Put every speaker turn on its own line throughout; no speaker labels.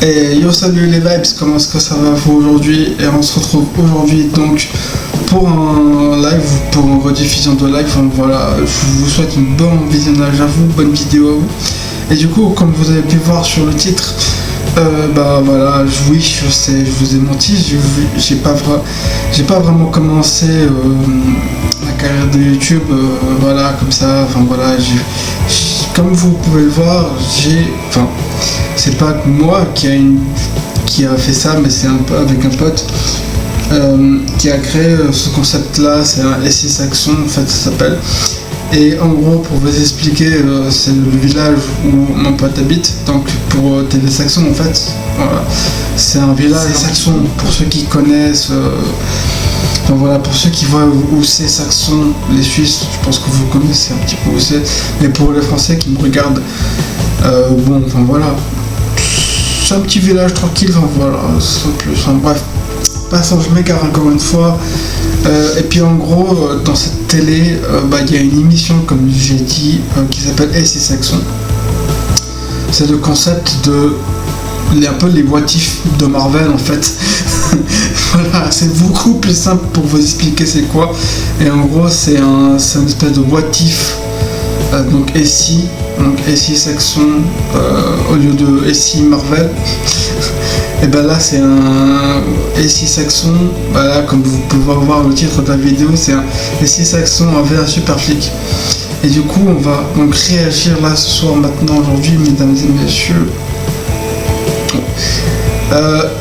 Et yo, salut les vibes, comment est-ce que ça va vous aujourd'hui? Et on se retrouve aujourd'hui donc pour un live, pour une rediffusion de live. Donc voilà, je vous souhaite un bon visionnage à vous, bonne vidéo à vous. Et du coup, comme vous avez pu voir sur le titre, bah voilà, oui, je sais, je vous ai menti, j'ai pas vraiment commencé ma carrière de YouTube, voilà, comme ça. Enfin voilà, comme vous pouvez le voir, c'est pas moi qui a fait ça, mais c'est un peu avec un pote qui a créé ce concept-là. C'est un SI Saxon, en fait, ça s'appelle. Et en gros, pour vous expliquer, c'est le village où mon pote habite. Donc pour TV Saxon, en fait, voilà, c'est un village saxon. Pour ceux qui connaissent, enfin voilà, pour ceux qui voient où c'est Saxon, les Suisses, je pense que vous connaissez un petit peu où c'est. Mais pour les Français qui me regardent, bon, enfin voilà, c'est un petit village tranquille. Enfin voilà, enfin, bref. Passant, je m'égare encore une fois. Et puis en gros, dans cette télé, il y a une émission, comme j'ai dit, qui s'appelle SI Saxon. C'est le concept de un peu les what if de Marvel, en fait. Voilà, c'est beaucoup plus simple pour vous expliquer c'est quoi. Et en gros, c'est une espèce de what if, donc SI Saxon au lieu de SI Marvel. Et ben là c'est un SI Saxon, voilà, comme vous pouvez voir le titre de la vidéo, c'est un SI Saxon avec un super flic. Et du coup on va donc réagir là ce soir, maintenant, aujourd'hui, mesdames et messieurs,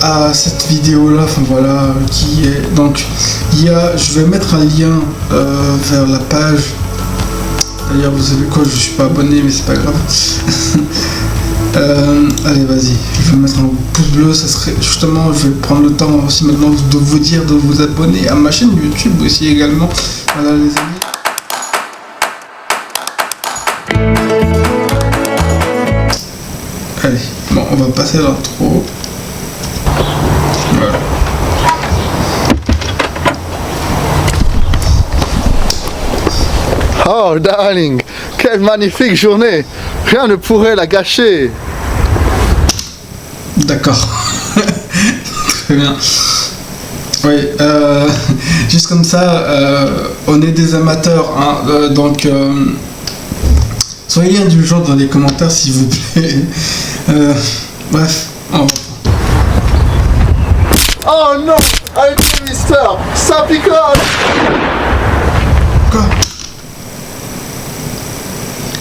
à cette vidéo là, enfin voilà, qui est donc je vais mettre un lien vers la page. D'ailleurs vous savez quoi, je suis pas abonné mais c'est pas grave. Allez, vas-y, je vais mettre un pouce bleu, ça serait justement, je vais prendre le temps aussi maintenant de vous dire de vous abonner à ma chaîne YouTube aussi également. Voilà les amis. Allez, bon, on va passer à l'intro. Voilà.
Oh darling, quelle magnifique journée! Rien ne pourrait la gâcher.
D'accord. Très bien. Oui, juste comme ça, on est des amateurs, hein, donc soyez indulgents dans les commentaires s'il vous plaît. Bref.
Oh non! Arrêtez, mister! Ça picole!
Quoi?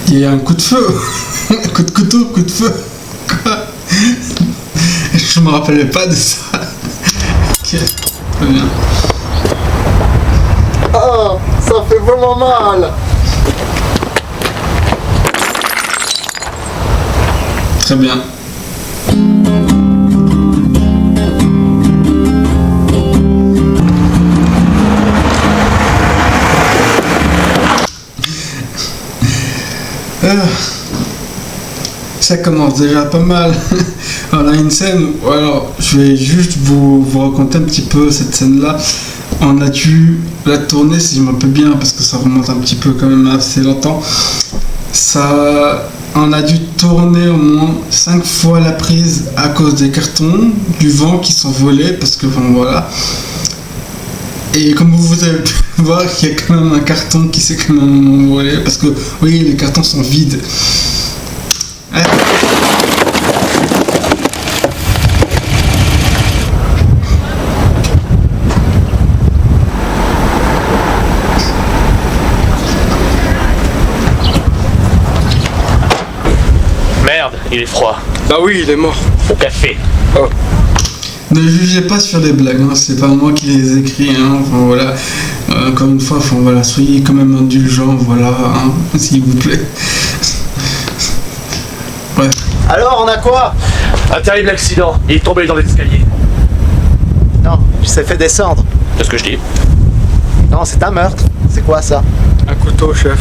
Il y a un coup de feu. Un coup de couteau, coup de feu. Quoi? Je me rappelais pas de ça. Ok, très bien.
Oh, ça fait vraiment mal!
Très bien. Ça commence déjà pas mal. On a une scène, alors je vais juste vous raconter un petit peu cette scène là. On a dû la tourner, si je me rappelle bien, parce que ça remonte un petit peu quand même assez longtemps. On a dû tourner au moins 5 fois la prise à cause des cartons, du vent qui s'envolait, parce que bon voilà. Et comme vous avez pu voir, il y a quand même un carton qui s'est quand même envolé, parce que oui, les cartons sont vides.
Merde, il est froid.
Bah oui, il est mort.
Au café.
Oh.
Ne jugez pas sur les blagues, hein, c'est pas moi qui les écris, hein, enfin voilà. Encore une fois, enfin voilà, soyez quand même indulgents, voilà, hein, s'il vous plaît. Bref.
Alors, on a quoi?
Un terrible accident. Il est tombé dans les escaliers.
Non, il s'est fait descendre.
C'est ce que je dis.
Non, c'est un meurtre. C'est quoi ça?
Un couteau, chef.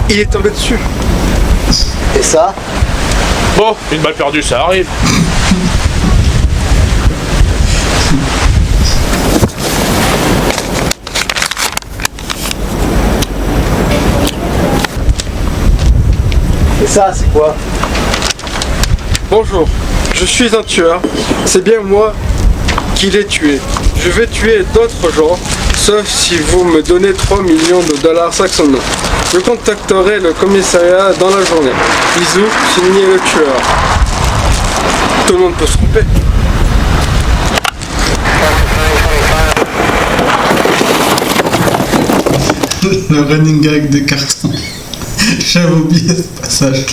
Il est tombé dessus.
Et ça?
Bon, une balle perdue, ça arrive.
Et ça, c'est quoi?
Bonjour. Je suis un tueur. C'est bien moi qui l'ai tué. Je vais tuer d'autres gens, sauf si vous me donnez 3 millions de dollars saxons. Je contacterai le commissariat dans la journée. Bisous, signé le tueur. Tout le monde peut se tromper.
Le running gag de carton. J'avais oublié ce passage.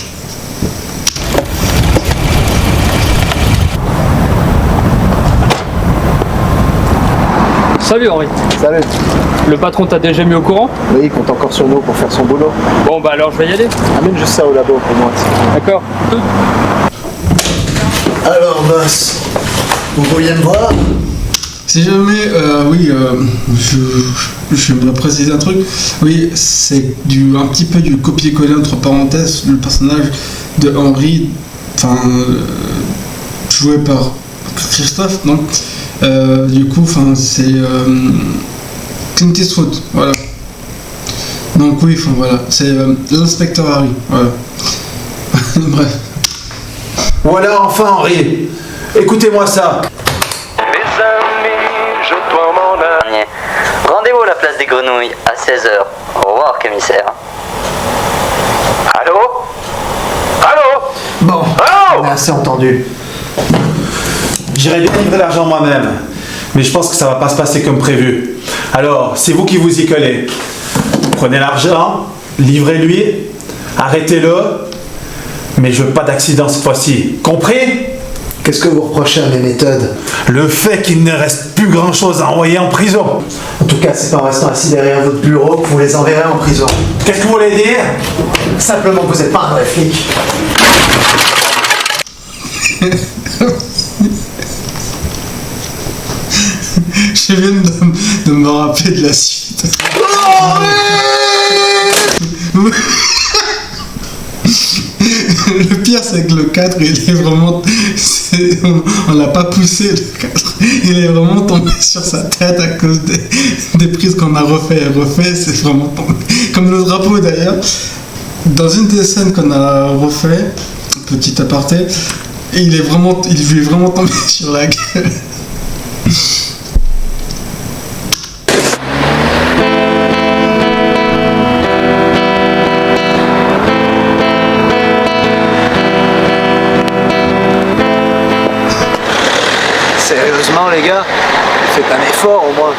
Salut Henri.
Salut.
Le patron t'a déjà mis au courant?
Oui, il compte encore sur nous pour faire son boulot.
Bon bah alors je vais y aller.
Amène juste ça au labo pour moi.
D'accord.
Alors, boss, vous pourriez me voir?
Si jamais, je me préciser un truc. Oui, c'est un petit peu du copier-coller entre parenthèses, le personnage de Henry, joué par Christophe, donc. Du coup, c'est Clint Eastwood, voilà. Donc oui, voilà, c'est l'inspecteur Harry, voilà. Bref.
Voilà enfin Henri. Écoutez-moi ça.
Mes amis, je dois m'en aller. Rendez-vous à la place des Grenouilles à 16h. Au revoir, commissaire. Allô? Allô?
Bon,
Allô?
on a assez entendu. J'irai bien livrer l'argent moi-même, mais je pense que ça va pas se passer comme prévu. Alors, c'est vous qui vous y collez. Prenez l'argent, livrez-lui, arrêtez-le, mais je veux pas d'accident cette fois-ci. Compris?
Qu'est-ce que vous reprochez à mes méthodes?
Le fait qu'il ne reste plus grand-chose à envoyer en prison.
En tout cas, c'est pas en restant assis derrière votre bureau que vous les enverrez en prison.
Qu'est-ce que vous voulez dire?
Simplement que vous n'êtes pas un vrai flic.
Je viens de me rappeler de la suite. Le pire, c'est que le 4, il est vraiment. On l'a pas poussé, le 4. Il est vraiment tombé sur sa tête à cause des prises qu'on a refait et refait. C'est vraiment tombé. Comme le drapeau d'ailleurs. Dans une des scènes qu'on a refait, petit aparté, il lui est vraiment tombé sur la gueule.
Sérieusement, les gars, faites un effort au moins.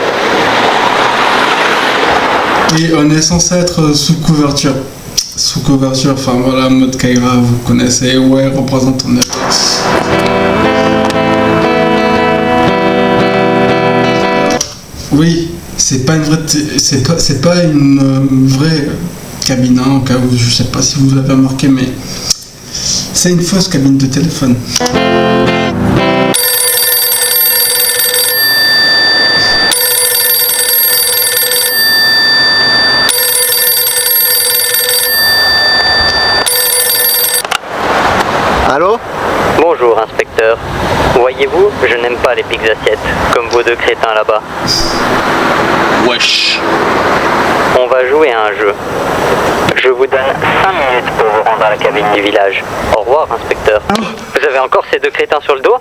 Et on est censé être sous couverture. Sous couverture, voilà, mode Kaira, vous connaissez, ouais, représente en Apex. Oui, c'est pas une vraie, c'est pas une vraie cabine, hein, au cas où, je sais pas si vous l'avez remarqué, mais c'est une fausse cabine de téléphone.
Allô?
Bonjour, inspecteur. Voyez-vous, je n'aime pas les piques assiettes, comme vos deux crétins là-bas.
Wesh.
On va jouer à un jeu. Je vous donne 5 minutes pour vous rendre à la cabine du village. Au revoir, inspecteur. Vous avez encore ces deux crétins sur le dos?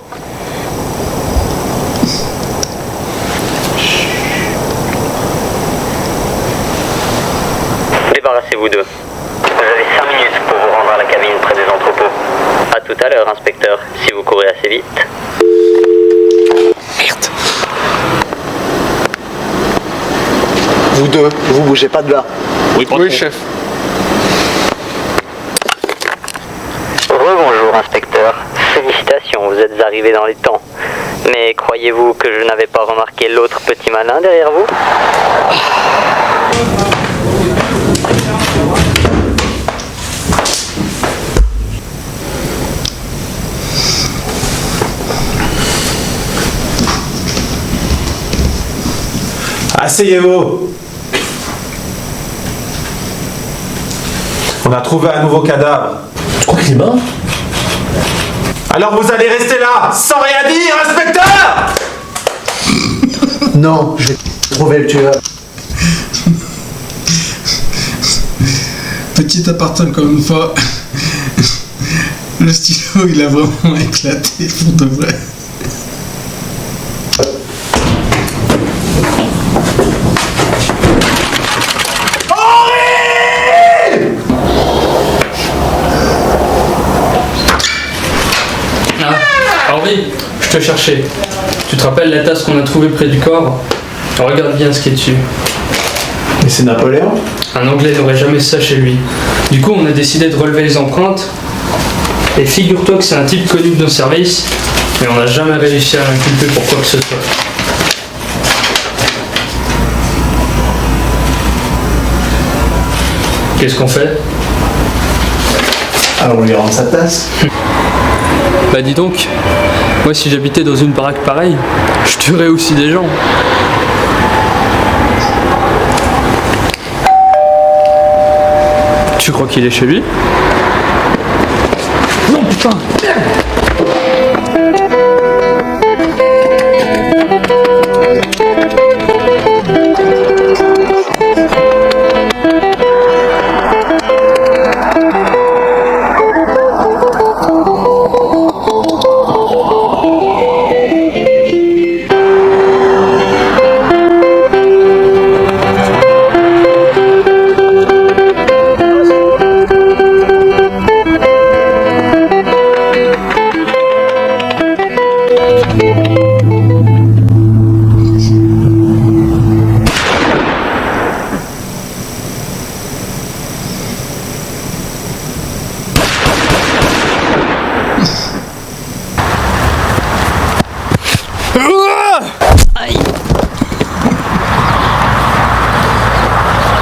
Débarrassez-vous d'eux. Vous avez 5 minutes pour vous rendre à la cabine près des entrepôts. À tout à l'heure, inspecteur, si vous courez assez vite.
Merde. Vous deux, vous bougez pas de là.
Oui, patron.
Oui, chef.
Rebonjour, inspecteur. Félicitations, vous êtes arrivé dans les temps. Mais croyez-vous que je n'avais pas remarqué l'autre petit malin derrière vous?
Asseyez-vous. On a trouvé un nouveau cadavre.
Tu crois qu'il est mort?
Alors vous allez rester là, sans rien dire, inspecteur!
Non, je vais trouver le tueur.
Petit aparté encore une fois. Le stylo, il a vraiment éclaté pour de vrai.
Henri, je te cherchais. Tu te rappelles la tasse qu'on a trouvée près du corps? Regarde bien ce qui est dessus.
Mais c'est Napoléon?
Un Anglais n'aurait jamais ça chez lui. Du coup, on a décidé de relever les empreintes. Et figure-toi que c'est un type connu de nos services, mais on n'a jamais réussi à l'inculper pour quoi que ce soit. Qu'est-ce qu'on fait?
Alors on lui rend sa tasse.
Bah dis donc, moi si j'habitais dans une baraque pareille, je tuerais aussi des gens. Tu crois qu'il est chez lui? Non putain, merde!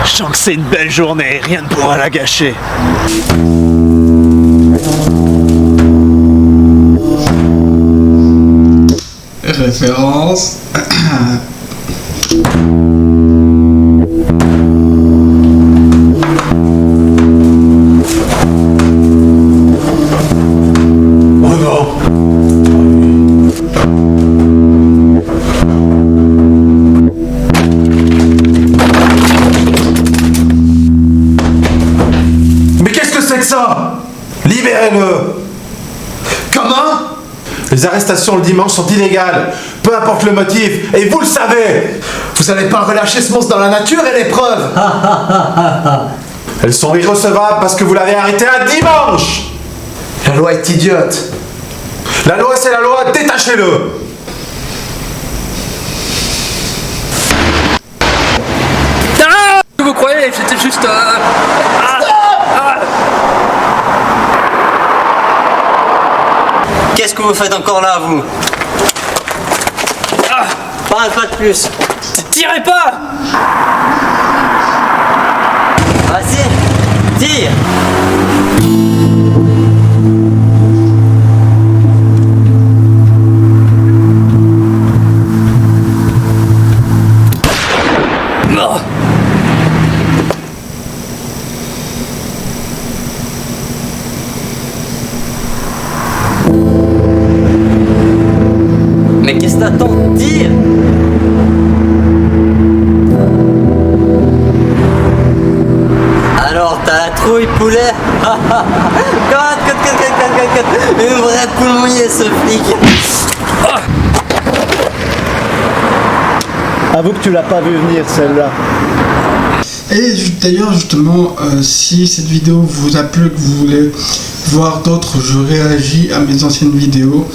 Je sens que c'est une belle journée, rien ne pourra la gâcher.
Référence.
Oh non! Mais qu'est-ce que c'est que ça? Libérez-le! Comment? Les arrestations le dimanche sont illégales, peu importe le motif, et vous le savez! Vous n'allez pas relâcher ce monstre dans la nature et les preuves! Elles sont irrecevables parce que vous l'avez arrêté un dimanche! La loi est idiote! La loi c'est la loi, détachez-le!
Vous croyez, j'étais juste...
Qu'est-ce que vous faites encore là, vous? Pas de plus.
Tirez pas!
Vas-y, tire. Mais qu'est-ce que t'attends? Tire. Alors, t'as la trouille, poulet? Une vraie poule mouillée, ce flic.
Avoue que tu l'as pas vu venir celle-là.
Et d'ailleurs, justement, si cette vidéo vous a plu, que vous voulez voir d'autres, je réagis à mes anciennes vidéos.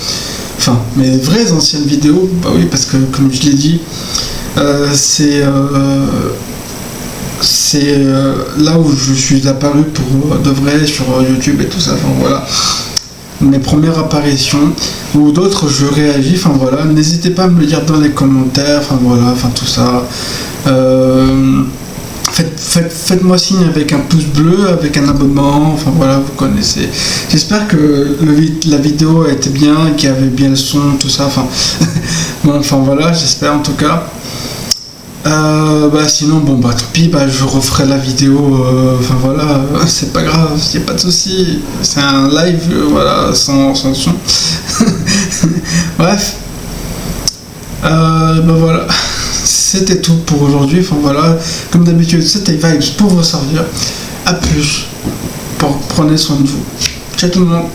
Enfin, mes vraies anciennes vidéos, bah oui, parce que comme je l'ai dit, c'est là où je suis apparu pour de vrai sur YouTube et tout ça, enfin voilà. Mes premières apparitions, ou d'autres je réagis, enfin voilà. N'hésitez pas à me le dire dans les commentaires, enfin voilà, enfin tout ça. Faites-moi signe avec un pouce bleu, avec un abonnement, enfin voilà, vous connaissez. J'espère que la vidéo a été bien, qu'il y avait bien le son, tout ça, enfin... bon, enfin voilà, j'espère en tout cas. Sinon, bon bah tant pis, je referai la vidéo, enfin voilà, c'est pas grave, y a pas de souci, c'est un live, voilà, sans son. Bref. Voilà. C'était tout pour aujourd'hui, enfin voilà, comme d'habitude c'était Vibes pour vous servir. A plus, prenez soin de vous. Ciao tout le monde.